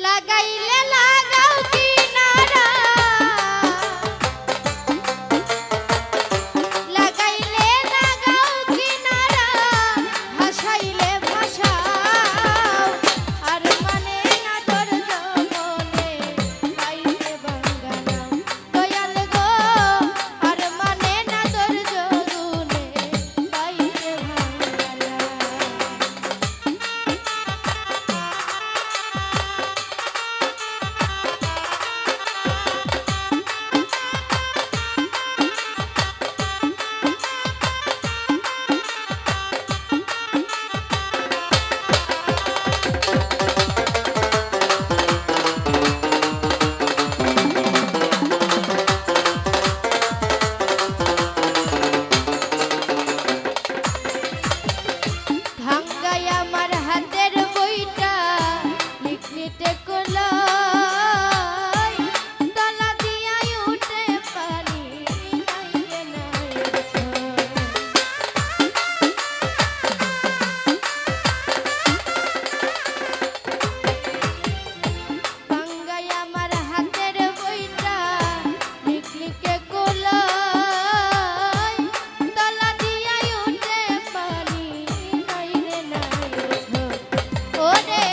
লাগাইলে লাগাও কিনারা লাগাইলে লাগাও কিনারা ভাসাইলে ভাসাও আর মানে না তোর জমনে পাইতে বাঙ্গানাও দয়াল গো আর মানে না তোর জগুনে পাইতে বাঙ্গানাও ভাঙ্গাই আমার হাতের বইটা লিখনিতে কলই তলা দিয়াই উঠে পানি নাইয়ে নাই ভাঙ্গাই আমার হাতের বইটা লিখলিকে কলই তলা দিয়াই উঠে পানি নাইরে নাই ওরে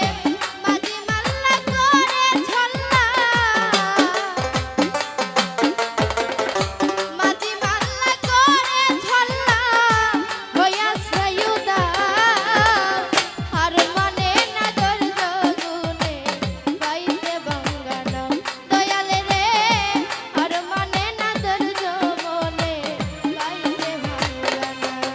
মাঝি মাল্লা করে ছল্লা মাঝি মাল্লা করে ছল্লা হইয়াছে উদাস আর মনে না তোর জগুনে পাইতে বাঙ্গানাও দয়াল রে আর মনে না তোর জমনে পাইতে বাঙ্গানাও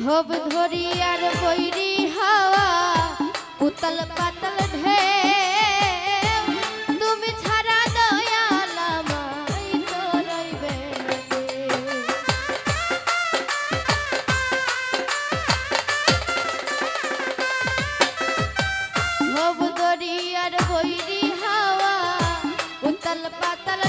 ভব ধরি আর বৈরি হাওয়া উতল পাতল ঢেউ তুমি ছাড়া দয়াল আমায় তো রইবে না কেউ। ভব ধরি আর বৈরি হাওয়া উতল পাতল